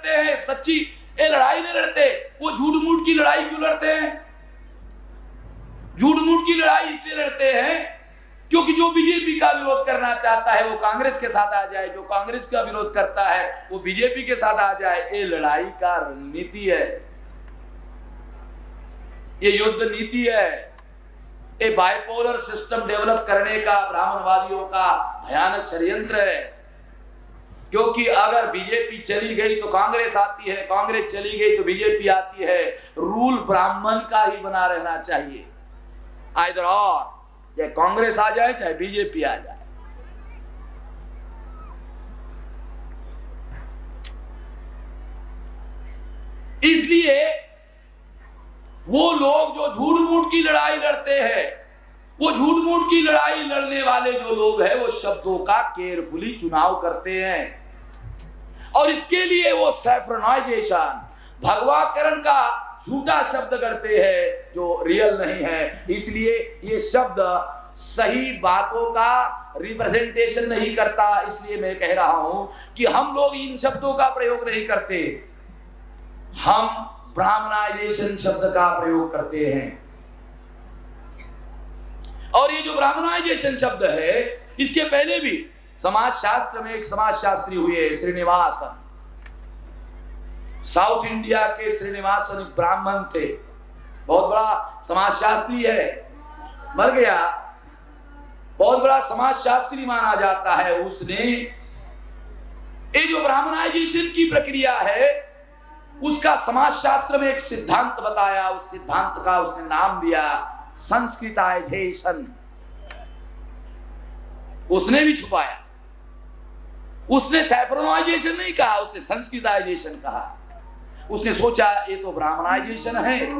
लड़ते हैं, सच्ची ये लड़ाई नहीं लड़ते, वो झूठ मूठ की लड़ाई क्यों लड़ते हैं? झूठ मूठ की लड़ाई इसलिए लड़ते हैं क्योंकि जो बीजेपी का विरोध करना चाहता है वो कांग्रेस के साथ आ जाए, जो कांग्रेस का विरोध करता है वो बीजेपी के साथ आ जाए। ये लड़ाई का रणनीति है, ये युद्ध नीति है, ये बाइपोलर सिस्टम डेवलप करने का ब्राह्मणवादियों का भयानक षड्यंत्र है। क्योंकि अगर बीजेपी चली गई तो कांग्रेस आती है, कांग्रेस चली गई तो बीजेपी आती है। रूल ब्राह्मण का ही बना रहना चाहिए, आइदर और, चाहे कांग्रेस आ जाए चाहे बीजेपी आ जाए। इसलिए वो लोग जो झूठ मूठ की लड़ाई लड़ते हैं, वो झूठ मूठ की लड़ाई लड़ने वाले जो लोग हैं वो शब्दों का केयरफुली चुनाव करते हैं और इसके लिए वो सैफ्रोनाइजेशन, भगवाकरण का झूठा शब्द करते हैं जो रियल नहीं है। इसलिए ये शब्द सही बातों का रिप्रेजेंटेशन नहीं करता। इसलिए मैं कह रहा हूं कि हम लोग इन शब्दों का प्रयोग नहीं करते, हम ब्राह्मणाइजेशन शब्द का प्रयोग करते हैं। और ये जो ब्राह्मणाइजेशन शब्द है, इसके पहले भी समाज शास्त्र में एक समाज शास्त्री हुए श्रीनिवासन, साउथ इंडिया के श्रीनिवासन एक ब्राह्मण थे, बहुत बड़ा समाज शास्त्री है, मर गया, बहुत बड़ा समाज शास्त्री माना जाता है। उसने ये जो ब्राह्मणाइजेशन की प्रक्रिया है उसका समाज शास्त्र में एक सिद्धांत बताया। उस सिद्धांत का उसने नाम दिया संस्कृताइजेशन। उसने भी छुपाया, उसने सैफ्रोनाइजेशन नहीं कहा, उसने संस्कृताइजेशन कहा। उसने सोचा ये तो ब्राह्मणाइजेशन है,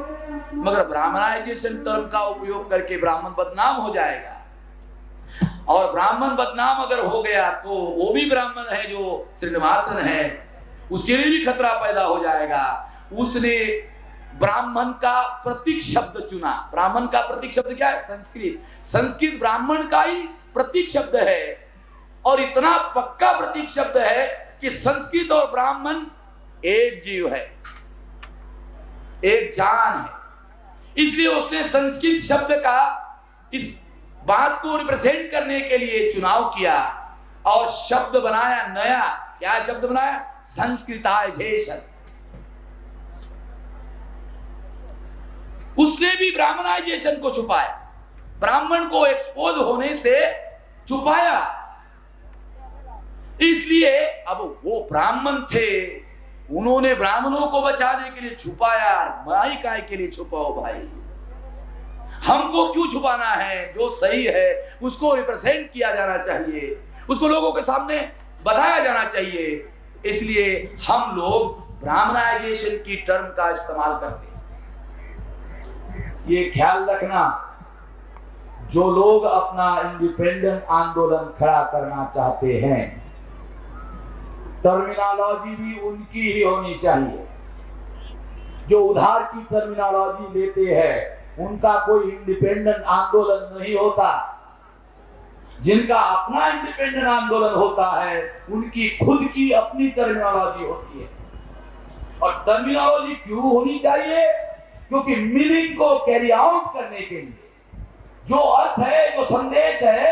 मगर ब्राह्मणाइजेशन टर्म का उपयोग करके ब्राह्मण बदनाम हो जाएगा, और ब्राह्मण बदनाम अगर हो गया तो वो भी ब्राह्मण है जो श्रीनिवासन है, उसके लिए भी खतरा पैदा हो जाएगा। उसने ब्राह्मण का प्रतीक शब्द चुना। ब्राह्मण का प्रतीक शब्द क्या है? संस्कृत। संस्कृत ब्राह्मण का ही प्रतीक शब्द है, और इतना पक्का प्रतीक शब्द है कि संस्कृत और ब्राह्मण एक जीव है, एक जान है। इसलिए उसने संस्कृत शब्द का इस बात को रिप्रेजेंट करने के लिए चुनाव किया और शब्द बनाया नया। क्या शब्द बनाया? संस्कृताइजेशन। उसने भी ब्राह्मणाइजेशन को छुपाया, ब्राह्मण को एक्सपोज होने से छुपाया। इसलिए अब वो ब्राह्मण थे, उन्होंने ब्राह्मणों को बचाने के लिए छुपाया। माई काय के लिए छुपाओ भाई, हमको क्यों छुपाना है? जो सही है उसको रिप्रेजेंट किया जाना चाहिए, उसको लोगों के सामने बताया जाना चाहिए। इसलिए हम लोग ब्राह्मणाइजेशन की टर्म का इस्तेमाल करते हैं। ये ख्याल रखना, जो लोग अपना इंडिपेंडेंट आंदोलन खड़ा करना चाहते हैं, टर्मिनोलॉजी भी उनकी ही होनी चाहिए। जो उधार की टर्मिनोलॉजी लेते हैं उनका कोई इंडिपेंडेंट आंदोलन नहीं होता। जिनका अपना इंडिपेंडेंट आंदोलन होता है उनकी खुद की अपनी टर्मिनोलॉजी होती है। और टर्मिनोलॉजी क्यों होनी चाहिए? क्योंकि मीनिंग को कैरी आउट करने के लिए, जो अर्थ है, जो संदेश है,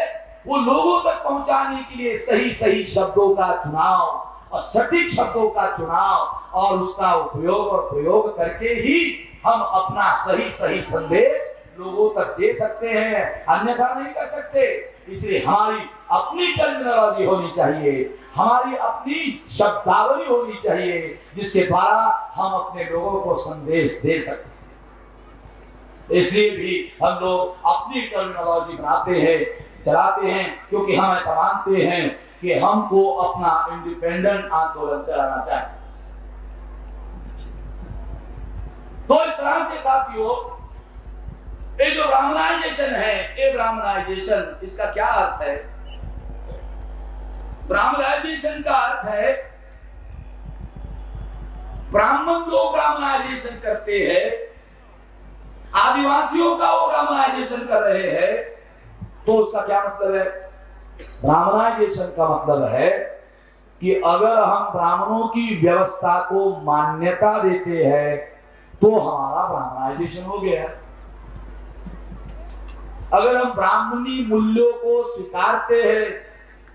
वो लोगों तक पहुंचाने के लिए सही सही शब्दों का चुनाव और सटीक शब्दों का चुनाव और उसका उपयोग और प्रयोग करके ही हम अपना सही सही संदेश लोगों तक दे सकते हैं, अन्यथा नहीं कर सकते। इसलिए हमारी अपनी टर्मिनोलॉजी होनी चाहिए, हमारी अपनी शब्दावली होनी चाहिए, जिसके द्वारा हम अपने लोगों को संदेश दे सकते हैं। इसलिए भी हम लोग अपनी टर्मिनोलॉजी बनाते हैं, चलाते हैं, क्योंकि हम ऐसा मानते हैं कि हमको अपना इंडिपेंडेंट आंदोलन चलाना चाहिए। तो इस तरह से साथियों, ये जो ब्राह्मणाइजेशन है, ये ब्राह्मणाइजेशन, इसका क्या अर्थ है? ब्राह्मणाइजेशन का अर्थ है ब्राह्मण लोग ब्राह्मणाइजेशन करते हैं, आदिवासियों का वो ब्राह्मणाइजेशन कर रहे हैं। तो उसका क्या मतलब है? ब्राह्मणाइजेशन का मतलब है कि अगर हम ब्राह्मणों की व्यवस्था को मान्यता देते हैं तो हमारा ब्राह्मणाइजेशन हो गया। अगर हम ब्राह्मणी मूल्यों को स्वीकारते हैं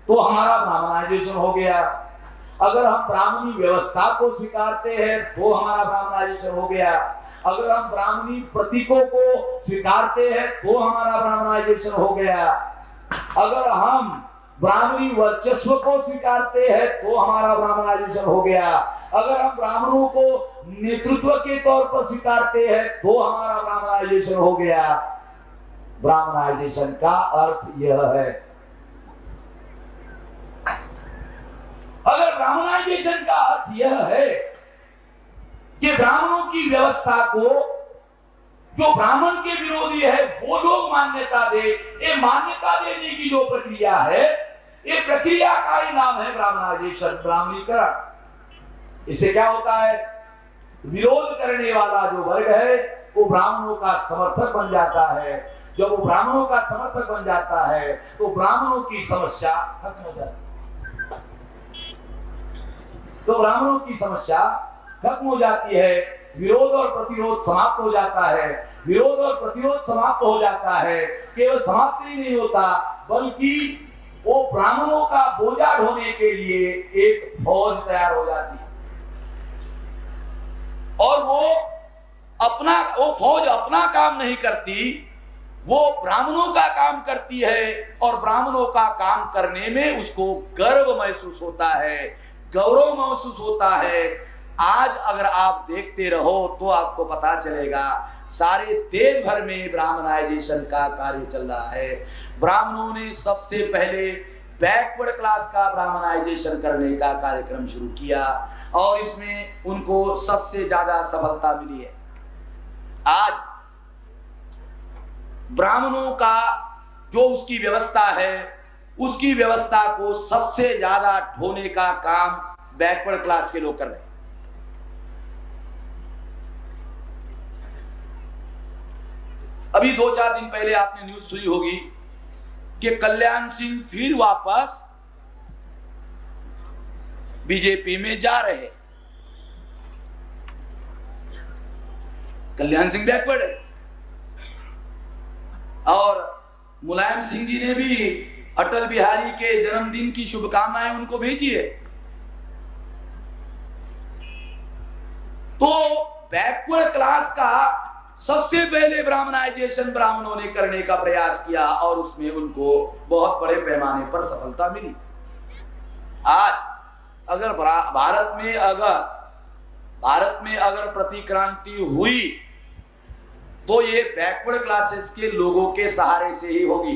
तो हमारा ब्राह्मणाइजेशन हो गया। अगर हम ब्राह्मणी व्यवस्था को स्वीकारते हैं तो हमारा ब्राह्मणाइजेशन हो गया। अगर हम ब्राह्मणी प्रतीकों को स्वीकारते हैं तो हमारा ब्राह्मणाइजेशन हो गया। अगर हम ब्राह्मणी वर्चस्व को स्वीकारते हैं तो हमारा ब्राह्मणाइजेशन हो गया। अगर हम ब्राह्मणों को नेतृत्व के तौर पर स्वीकारते हैं तो हमारा ब्राह्मणाइजेशन हो गया। ब्राह्मणाइजेशन का अर्थ यह है। अगर ब्राह्मणाइजेशन का अर्थ यह है कि ब्राह्मणों की व्यवस्था को जो ब्राह्मण के विरोधी है वो लोग मान्यता दे, ये मान्यता देने की जो प्रक्रिया है, ये प्रक्रिया का ही नाम है ब्राह्मणाइजेशन, ब्राह्मणीकरण। इससे क्या होता है, विरोध करने वाला जो वर्ग है वो ब्राह्मणों का समर्थक बन जाता है। जब वो ब्राह्मणों का समर्थक बन जाता है तो ब्राह्मणों की समस्या खत्म हो जाती है। तो ब्राह्मणों की समस्या खत्म हो जाती है, विरोध और प्रतिरोध समाप्त हो जाता है। विरोध और प्रतिरोध समाप्त हो जाता है, केवल समाप्त ही नहीं होता बल्कि वो ब्राह्मणों का बोझा ढोने के लिए एक फौज तैयार हो जाती है। और वो फौज अपना काम नहीं करती, वो ब्राह्मणों का काम करती है और ब्राह्मणों का काम करने में उसको गर्व महसूस होता है, गौरव महसूस होता है। आज अगर आप देखते रहो तो आपको पता चलेगा सारे देश भर में ब्राह्मणाइजेशन का कार्य चल रहा है। ब्राह्मणों ने सबसे पहले बैकवर्ड क्लास का ब्राह्मणाइजेशन करने का कार्यक्रम शुरू किया और इसमें उनको सबसे ज्यादा सफलता मिली है। आज ब्राह्मणों का जो उसकी व्यवस्था है, उसकी व्यवस्था को सबसे ज्यादा ढोने का काम बैकवर्ड क्लास के लोग कर रहे हैं। अभी 2-4 दिन पहले आपने न्यूज सुनी होगी कि कल्याण सिंह फिर वापस बीजेपी में जा रहे हैं। कल्याण सिंह बैकवर्ड है और मुलायम सिंह जी ने भी अटल बिहारी के जन्मदिन की शुभकामनाएं उनको भेजी है। तो बैकवर्ड क्लास का सबसे पहले ब्राह्मणाइजेशन ब्राह्मणों ने करने का प्रयास किया और उसमें उनको बहुत बड़े पैमाने पर सफलता मिली। आज अगर भारत में अगर प्रतिक्रांति हुई तो ये बैकवर्ड क्लासेस के लोगों के सहारे से ही होगी,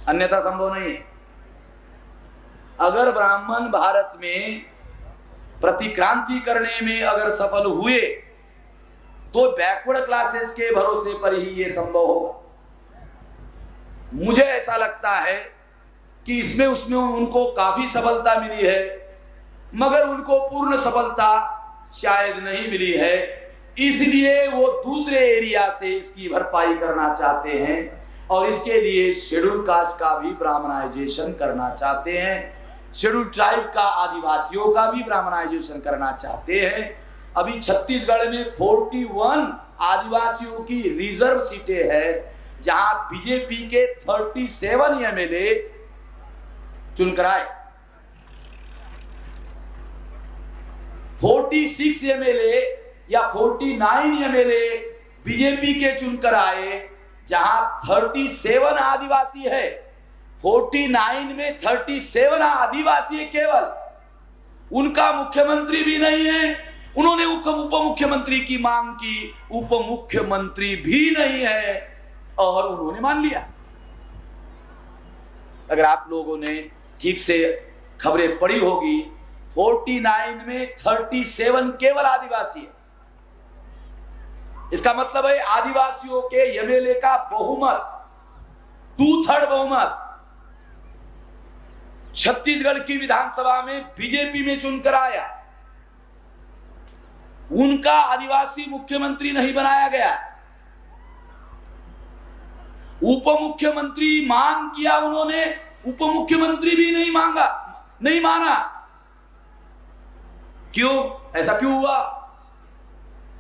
अन्यथा संभव नहीं है। अगर ब्राह्मण भारत में प्रतिक्रांति करने में अगर सफल हुए तो बैकवर्ड क्लासेस के भरोसे पर ही ये संभव होगा। मुझे ऐसा लगता है कि इसमें उसमें उनको काफी सफलता मिली है, मगर उनको पूर्ण सफलता शायद नहीं मिली है, इसलिए वो दूसरे एरिया से इसकी भरपाई करना चाहते हैं और इसके लिए शेड्यूल कास्ट का भी ब्राह्मणाइजेशन करना चाहते हैं, शेड्यूल ट्राइब का, आदिवासियों का भी ब्राह्मणाइजेशन करना चाहते हैं। अभी छत्तीसगढ़ में 41 आदिवासियों की रिजर्व सीटें हैं जहां बीजेपी के 37 एमएलए चुनकर आए, 46 एमएलए या 49 एमएलए बीजेपी के चुनकर आए जहां 37 आदिवासी है। 49 में 37 आदिवासी है केवल, उनका मुख्यमंत्री भी नहीं है। उन्होंने उप मुख्यमंत्री की मांग की, उप मुख्यमंत्री भी नहीं है और उन्होंने मान लिया। अगर आप लोगों ने ठीक से खबरें पढ़ी होगी, 49 में 37 केवल आदिवासी है। इसका मतलब है आदिवासियों के एमएलए का बहुमत, 2/3 बहुमत छत्तीसगढ़ की विधानसभा में बीजेपी में चुनकर आया। उनका आदिवासी मुख्यमंत्री नहीं बनाया गया। उप मुख्यमंत्री मांग किया उन्होंने, उप मुख्यमंत्री भी नहीं मांगा, नहीं माना। क्यों? ऐसा क्यों हुआ?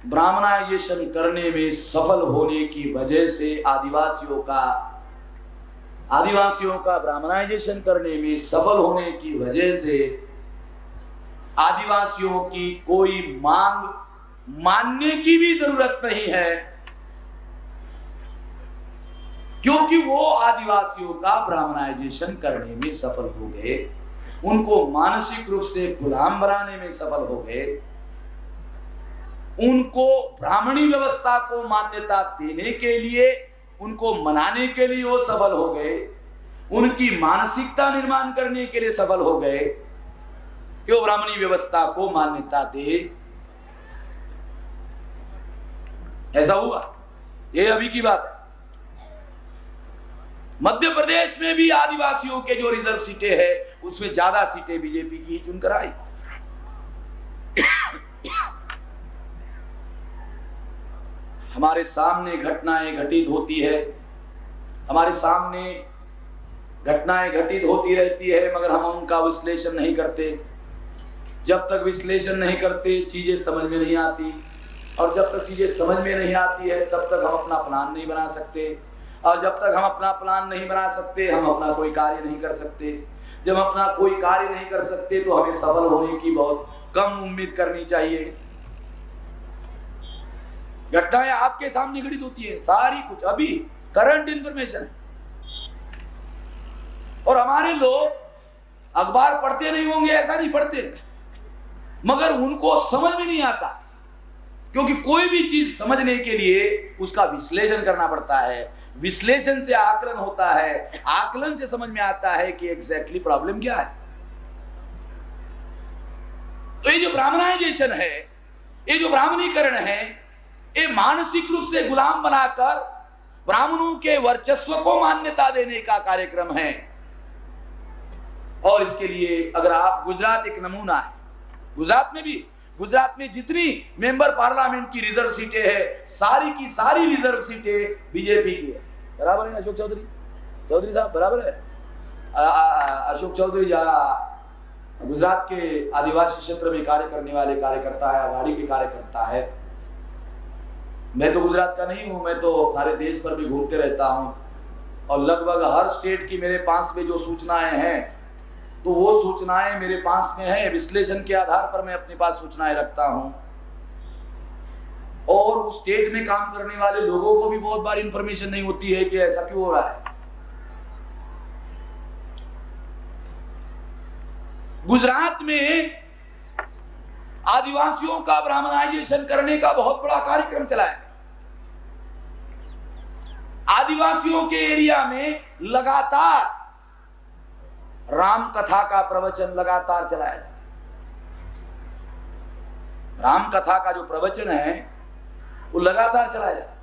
ब्राह्मणाइजेशन करने में सफल होने की वजह से आदिवासियों का ब्राह्मणाइजेशन करने में सफल होने की वजह से आदिवासियों की कोई मांग मानने की भी जरूरत नहीं है, क्योंकि वो आदिवासियों का ब्राह्मणाइजेशन करने में सफल हो गए, उनको मानसिक रूप से गुलाम बनाने में सफल हो गए, उनको ब्राह्मणी व्यवस्था को मान्यता देने के लिए, उनको मनाने के लिए वो सफल हो गए, उनकी मानसिकता निर्माण करने के लिए सफल हो गए कि वो ब्राह्मणी व्यवस्था को मान्यता दे। ऐसा हुआ, ये अभी की बात है। मध्य प्रदेश में भी आदिवासियों के जो रिजर्व सीटें हैं उसमें ज्यादा सीटें बीजेपी की चुनकर आई। हमारे सामने घटनाएं घटित होती है, हमारे सामने घटनाएं घटित होती रहती है, मगर हम उनका विश्लेषण नहीं करते। जब तक विश्लेषण नहीं करते चीजें समझ में नहीं आती, और जब तक चीजें समझ में नहीं आती है तब तक हम अपना प्लान नहीं बना सकते, और जब तक हम अपना प्लान नहीं बना सकते हम अपना कोई कार्य नहीं कर सकते। जब अपना कोई कार्य नहीं कर सकते तो हमें सफल होने की बहुत कम उम्मीद करनी चाहिए। घटनाएं आपके सामने घटित होती है, सारी कुछ अभी करंट इंफॉर्मेशन है, और हमारे लोग अखबार पढ़ते नहीं होंगे ऐसा नहीं पढ़ते, मगर उनको समझ में नहीं आता, क्योंकि कोई भी चीज समझने के लिए उसका विश्लेषण करना पड़ता है, विश्लेषण से आकलन होता है, आकलन से समझ में आता है कि एग्जैक्टली प्रॉब्लम क्या है। तो ये जो ब्राह्मणाइजेशन है, ये जो ब्राह्मणीकरण है, ये मानसिक रूप से गुलाम बनाकर ब्राह्मणों के वर्चस्व को मान्यता देने का कार्यक्रम है। और इसके लिए अगर आप, गुजरात एक नमूना है, गुजरात में जितनी मेंबर पार्लियामेंट की रिजर्व सीटें हैं सारी की सारी रिजर्व सीटें बीजेपी की है। बराबर है अशोक चौधरी साहब, बराबर है। अशोक चौधरी गुजरात के आदिवासी क्षेत्र में कार्य करने वाले कार्यकर्ता है, आघाड़ी के कार्यकर्ता है। मैं तो गुजरात का नहीं हूं, मैं तो सारे देश पर भी घूमते रहता हूं, और लगभग हर स्टेट की मेरे पास में जो सूचनाएं हैं तो वो सूचनाएं मेरे पास में है, विश्लेषण के आधार पर मैं अपने पास सूचनाएं रखता हूं, और उस स्टेट में काम करने वाले लोगों को भी बहुत बार इंफॉर्मेशन नहीं होती है कि ऐसा क्यों हो रहा है। गुजरात में आदिवासियों का ब्राह्मणाइजेशन करने का बहुत बड़ा कार्यक्रम चला है। आदिवासियों के एरिया में लगातार राम कथा का प्रवचन लगातार चलाया जाता है। राम कथा का जो प्रवचन है वो लगातार चलाया जाता है,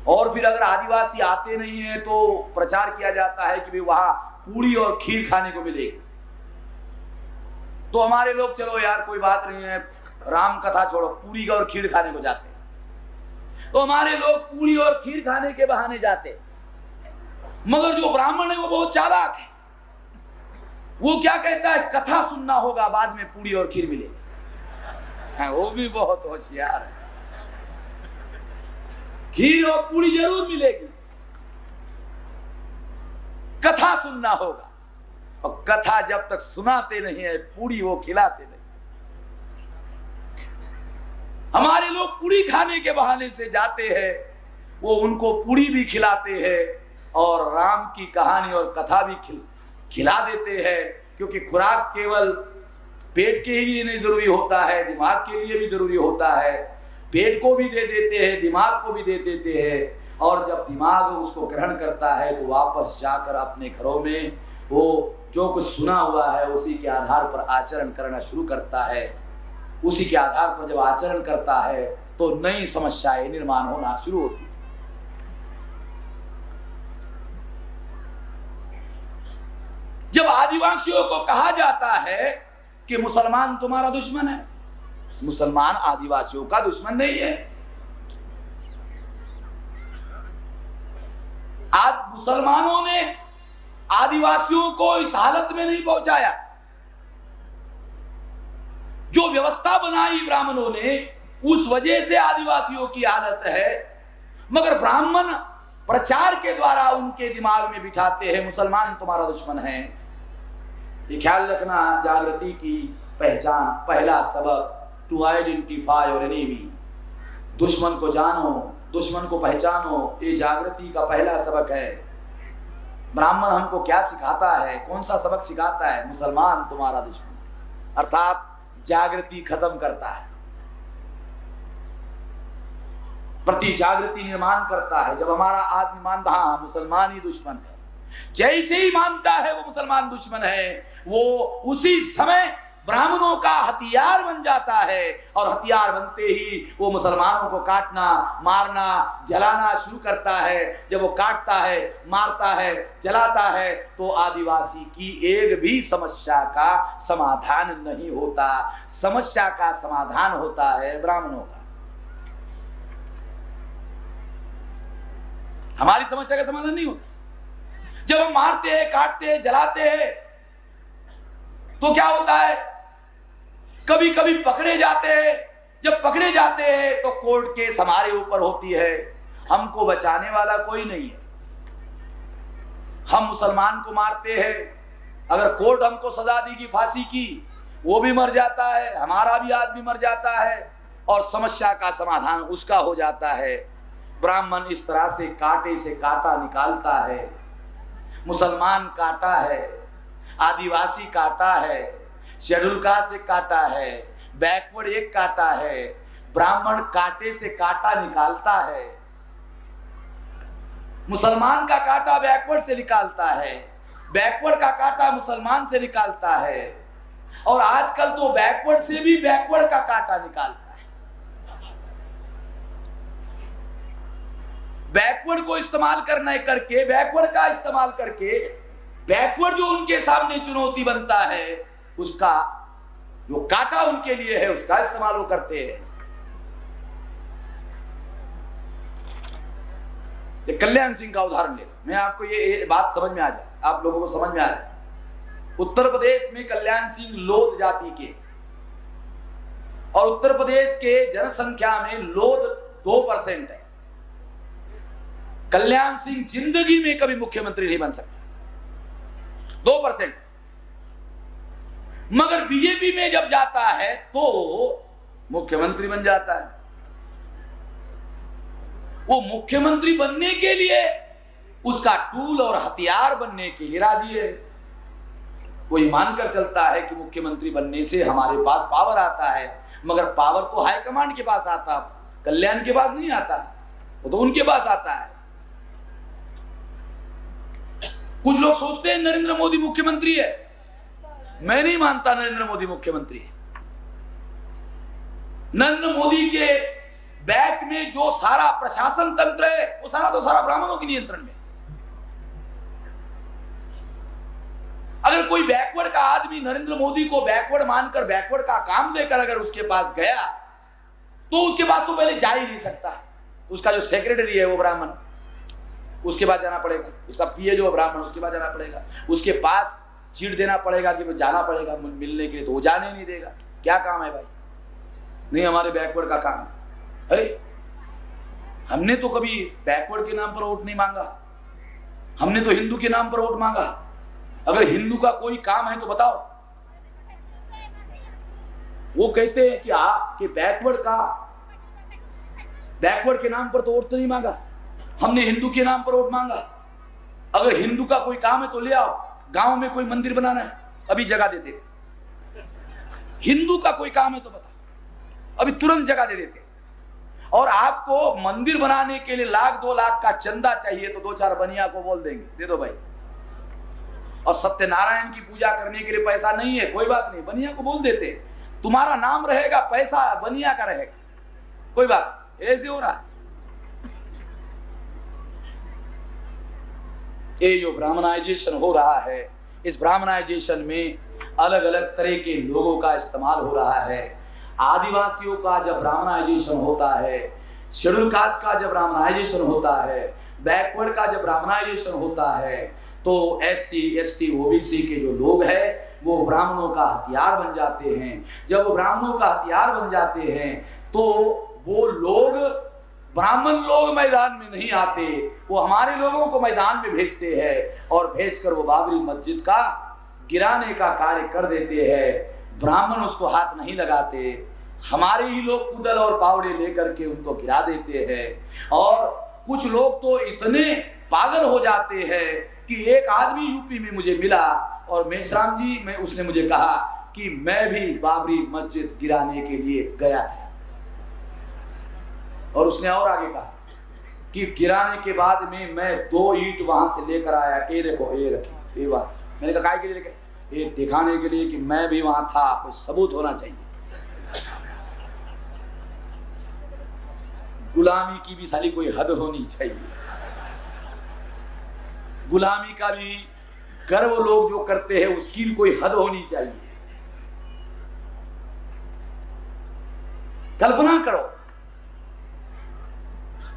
और फिर अगर आदिवासी आते नहीं है तो प्रचार किया जाता है कि भाई वहां पूरी और खीर खाने को मिलेगी। तो हमारे लोग, चलो यार कोई बात नहीं है, राम कथा छोड़ो, पूरी और खीर खाने को जाते हैं। तो हमारे लोग पूरी और खीर खाने के बहाने जाते, मगर जो ब्राह्मण है वो बहुत चालाक है। वो क्या कहता है, कथा सुनना होगा, बाद में पूरी और खीर मिलेगी। वो भी बहुत होशियार है, खीर और पूरी जरूर मिलेगी, कथा सुनना होगा। और कथा जब तक सुनाते नहीं है, पूरी वो खिलाते नहीं। हमारे लोग पूरी खाने के बहाने से जाते हैं, वो उनको पूरी भी खिलाते हैं और राम की कहानी और कथा भी खिला देते हैं, क्योंकि खुराक केवल पेट के लिए नहीं जरूरी होता है, दिमाग के लिए भी जरूरी होता है। पेट को भी दे देते हैं, दिमाग को भी दे देते हैं, और जब दिमाग उसको ग्रहण करता है तो वापस जाकर अपने घरों में वो जो कुछ सुना हुआ है उसी के आधार पर आचरण करना शुरू करता है। उसी के आधार पर जब आचरण करता है तो नई समस्याएं निर्माण होना शुरू होती है। जब आदिवासियों को कहा जाता है कि मुसलमान तुम्हारा दुश्मन है, मुसलमान आदिवासियों का दुश्मन नहीं है। आज मुसलमानों ने आदिवासियों को इस हालत में नहीं पहुंचाया। जो व्यवस्था बनाई ब्राह्मणों ने, उस वजह से आदिवासियों की हालत है। मगर ब्राह्मण प्रचार के द्वारा उनके दिमाग में बिठाते हैं मुसलमान तुम्हारा दुश्मन है। ये ख्याल रखना, जागृति की पहचान, पहला सबक, टू आइडेंटिफाई योर एनिमी। दुश्मन को जानो, दुश्मन को पहचानो, ये जागृति का पहला सबक है। ब्राह्मण हमको क्या सिखाता है, कौन सा सबक सिखाता है? मुसलमान तुम्हारा दुश्मन, अर्थात जागृति खत्म करता है, प्रति जागृति निर्माण करता है। जब हमारा आदमी मानता हाँ मुसलमान ही दुश्मन है, जैसे ही मानता है वो मुसलमान दुश्मन है, वो उसी समय ब्राह्मणों का हथियार बन जाता है। और हथियार बनते ही वो मुसलमानों को काटना, मारना, जलाना शुरू करता है। जब वो काटता है, मारता है, जलाता है, तो आदिवासी की एक भी समस्या का समाधान नहीं होता। समस्या का समाधान होता है ब्राह्मणों का। हमारी समस्या का समाधान नहीं होता। जब हम मारते हैं, काटते हैं, जलाते हैं, तो क्या होता है? कभी कभी पकड़े जाते हैं। जब पकड़े जाते हैं तो कोर्ट केस हमारे ऊपर होती है, हमको बचाने वाला कोई नहीं है। हम मुसलमान को मारते हैं, अगर कोर्ट हमको सजा देगी फांसी की, वो भी मर जाता है, हमारा भी आदमी मर जाता है, और समस्या का समाधान उसका हो जाता है। ब्राह्मण इस तरह से कांटे से कांटा निकालता है। मुसलमान कांटा है, आदिवासी कांटा है, शेड्यूल कास्ट एक कांटा है, बैकवर्ड एक कांटा है। ब्राह्मण कांटे से कांटा निकालता है। मुसलमान का कांटा बैकवर्ड से निकालता है, बैकवर्ड का कांटा मुसलमान से निकालता है, और आजकल तो बैकवर्ड से भी बैकवर्ड का कांटा निकालता है। बैकवर्ड को इस्तेमाल करना करके, बैकवर्ड का इस्तेमाल करके, बैकवर्ड जो उनके सामने चुनौती बनता है, उसका जो कांटा उनके लिए है, उसका इस्तेमाल वो करते हैं। कल्याण सिंह का उदाहरण ले, मैं आपको ये बात समझ में आ जाए, आप लोगों को समझ में आ जाए। उत्तर प्रदेश में कल्याण सिंह लोध जाति के, और उत्तर प्रदेश के जनसंख्या में लोध 2% है। कल्याण सिंह जिंदगी में कभी मुख्यमंत्री नहीं बन सकता, 2%। मगर बीजेपी में जब जाता है तो मुख्यमंत्री बन जाता है। वो मुख्यमंत्री बनने के लिए, उसका टूल और हथियार बनने के लिए राजी है। कोई मानकर चलता है कि मुख्यमंत्री बनने से हमारे पास पावर आता है, मगर पावर तो हाईकमांड के पास आता, कल्याण के पास नहीं आता, वो तो उनके पास आता है। कुछ लोग सोचते हैं नरेंद्र मोदी मुख्यमंत्री है, मैं नहीं मानता नरेंद्र मोदी मुख्यमंत्री है। नरेंद्र मोदी के बैक में जो सारा प्रशासन तंत्र है, वो सारा तो सारा ब्राह्मणों के नियंत्रण में। अगर कोई बैकवर्ड का आदमी नरेंद्र मोदी को बैकवर्ड मानकर बैकवर्ड का काम लेकर अगर उसके पास गया, तो उसके पास तो पहले जा ही नहीं सकता। उसका जो सेक्रेटरी है वो ब्राह्मण, उसके पास जाना पड़ेगा। उसका पीए जो ब्राह्मण, उसके पास जाना पड़ेगा। उसके पास चीट देना पड़ेगा कि वो जाना पड़ेगा मिलने के लिए, तो वो जाने नहीं देगा। क्या काम है भाई? नहीं, हमारे बैकवर्ड का काम है। अरे हमने तो कभी बैकवर्ड के नाम पर वोट नहीं मांगा, हमने तो हिंदू के नाम पर वोट मांगा। अगर हिंदू का कोई काम है तो बताओ। वो कहते हैं कि आपके बैकवर्ड के नाम पर तो वोट तो नहीं मांगा, हमने हिंदू के नाम पर वोट मांगा। अगर हिंदू का कोई काम है तो ले आओ। गांव में कोई मंदिर बनाना है, अभी जगह देते। हिंदू का कोई काम है तो बता, अभी तुरंत जगह दे देते। और आपको मंदिर बनाने के लिए 1-2 लाख का चंदा चाहिए तो 2-4 बनिया को बोल देंगे दे दो भाई। और सत्यनारायण की पूजा करने के लिए पैसा नहीं है, कोई बात नहीं, बनिया को बोल देते, तुम्हारा नाम रहेगा, पैसा बनिया का रहेगा, कोई बात। ऐसे हो रहा है। ये जो ब्राह्मणाइजेशन हो रहा है, इस ब्राह्मणाइजेशन में अलग अलग तरह के लोगों का इस्तेमाल हो रहा है। आदिवासियों का जब ब्राह्मणाइजेशन होता है, शेड्यूल कास्ट का जब ब्राह्मणाइजेशन होता है, बैकवर्ड का जब ब्राह्मणाइजेशन होता है, तो SC ST OBC के जो लोग हैं वो ब्राह्मणों का हथियार बन जाते हैं। जब वो ब्राह्मणों का हथियार बन जाते हैं तो वो लोग, ब्राह्मण लोग मैदान में नहीं आते, वो हमारे लोगों को मैदान में भेजते हैं और भेजकर वो बाबरी मस्जिद का गिराने का कार्य कर देते हैं। ब्राह्मण उसको हाथ नहीं लगाते, हमारे ही लोग कुदल और पावड़े लेकर के उनको गिरा देते हैं। और कुछ लोग तो इतने पागल हो जाते हैं कि एक आदमी यूपी में मुझे मिला और मेश्राम जी में उसने मुझे कहा कि मैं भी बाबरी मस्जिद गिराने के लिए गया था। और उसने और आगे कहा कि गिराने के बाद में मैं 2 ईंट वहां से लेकर आया, ये देखो, ये रखी, ये बात। मैंने कहा काय के लिए लेके? ये दिखाने के लिए कि मैं भी वहां था, कोई सबूत होना चाहिए। गुलामी की भी साली कोई हद होनी चाहिए। गुलामी का भी गर्व लोग जो करते हैं उसकी भी कोई हद होनी चाहिए। कल्पना करो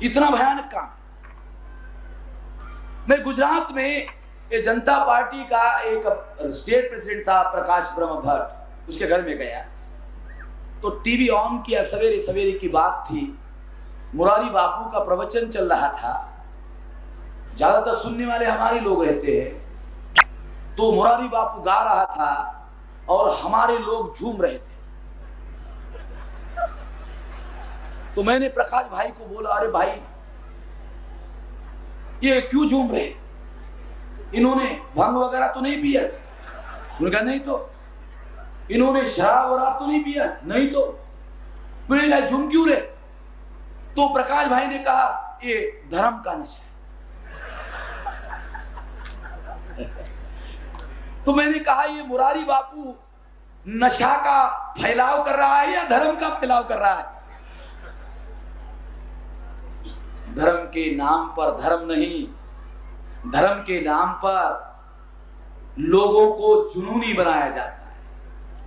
इतना भयानक काम। मैं गुजरात में जनता पार्टी का एक स्टेट प्रेसिडेंट था, प्रकाश ब्रह्म भट्ट, उसके घर में गया तो टीवी ऑन किया, सवेरे सवेरे की बात थी, मुरारी बापू का प्रवचन चल रहा था। ज्यादातर सुनने वाले हमारे लोग रहते हैं, तो मुरारी बापू गा रहा था और हमारे लोग झूम रहे थे। तो मैंने प्रकाश भाई को बोला, अरे भाई ये क्यों झूम रहे, इन्होंने भांग वगैरह तो नहीं पिया? उन्होंने कहा नहीं। तो इन्होंने शराब वराब तो नहीं पिया? नहीं। तो मैंने कहा झूम क्यों रहे? तो प्रकाश भाई ने कहा ये धर्म का नशा है। तो मैंने कहा ये मुरारी बापू नशा का फैलाव कर रहा है या धर्म का फैलाव कर रहा है? धर्म के नाम पर धर्म नहीं, धर्म के नाम पर लोगों को जुनूनी बनाया जाता है।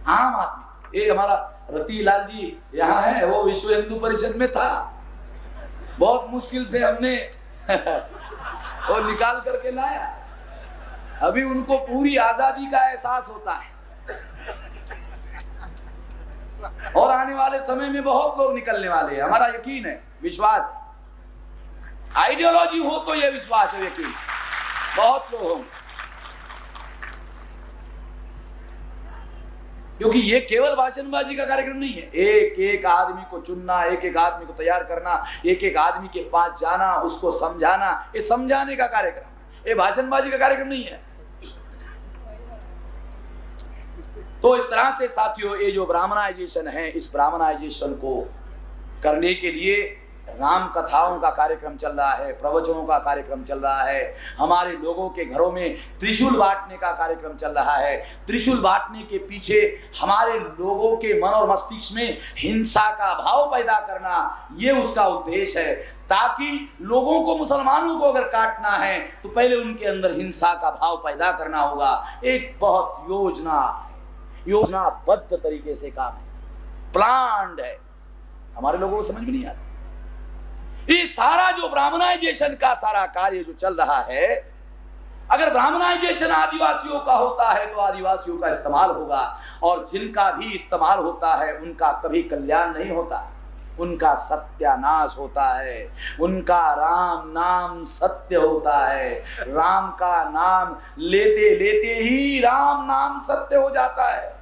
आम आदमी, एक हमारा रतिलाल जी यहाँ है, वो विश्व हिंदू परिषद में था, बहुत मुश्किल से हमने वो निकाल करके लाया। अभी उनको पूरी आजादी का एहसास होता है और आने वाले समय में बहुत लोग निकलने वाले हैं, हमारा यकीन है, विश्वास है। आइडियोलॉजी हो तो यह विश्वास है, यकीन, बहुत लोग होंगे। क्योंकि ये केवल भाषणबाजी का कार्यक्रम नहीं है, एक एक आदमी को चुनना, एक एक आदमी को तैयार करना, एक एक आदमी के पास जाना, उसको समझाना, ये समझाने का कार्यक्रम है, ये भाषणबाजी का कार्यक्रम नहीं है। तो इस तरह से साथियों, ये जो ब्राह्मणाइजेशन है, इस ब्राह्मणाइजेशन को करने के लिए राम कथाओं का कार्यक्रम चल रहा है, प्रवचनों का कार्यक्रम चल रहा है, हमारे लोगों के घरों में त्रिशूल बांटने का कार्यक्रम चल रहा है। त्रिशूल बांटने के पीछे हमारे लोगों के मन और मस्तिष्क में हिंसा का भाव पैदा करना, ये उसका उद्देश्य है, ताकि लोगों को, मुसलमानों को अगर काटना है तो पहले उनके अंदर हिंसा का भाव पैदा करना होगा। एक बहुत योजनाबद्ध तरीके से काम है, प्लान्ड है, हमारे लोगों को समझ में नहीं आता। ये सारा जो ब्राह्मणाइजेशन का सारा कार्य जो चल रहा है, अगर ब्राह्मणाइजेशन आदिवासियों का होता है तो आदिवासियों का इस्तेमाल होगा, और जिनका भी इस्तेमाल होता है उनका कभी कल्याण नहीं होता, उनका सत्यानाश होता है। उनका राम नाम सत्य होता है, राम का नाम लेते लेते ही राम नाम सत्य हो जाता है,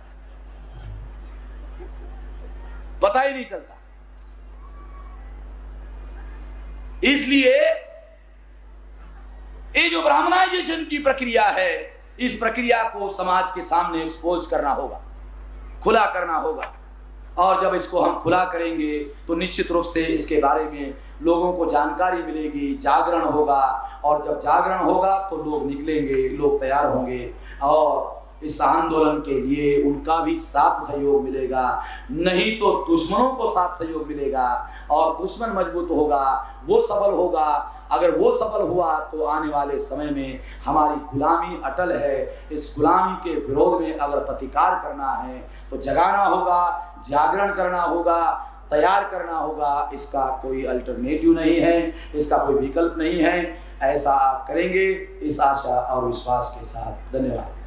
पता ही नहीं चलता। इसलिए ये जो ब्राह्मणाइजेशन की प्रक्रिया है, इस प्रक्रिया को समाज के सामने एक्सपोज करना होगा, खुला करना होगा। और जब इसको हम खुला करेंगे तो निश्चित रूप से इसके बारे में लोगों को जानकारी मिलेगी, जागरण होगा, और जब जागरण होगा तो लोग निकलेंगे, लोग तैयार होंगे, और इस आंदोलन के लिए उनका भी साथ सहयोग मिलेगा, नहीं तो दुश्मनों को साथ सहयोग मिलेगा, और दुश्मन मजबूत होगा, वो सबल होगा। अगर वो सफल हुआ तो आने वाले समय में हमारी गुलामी अटल है, इस गुलामी के विरोध में अगर प्रतिकार करना है तो जगाना होगा, जागरण करना होगा, तैयार करना होगा, इसका कोई अल्टरनेटिव नहीं है, इसका कोई विकल्प नहीं है। ऐसा आप करेंगे इस आशा और विश्वास के साथ। धन्यवाद।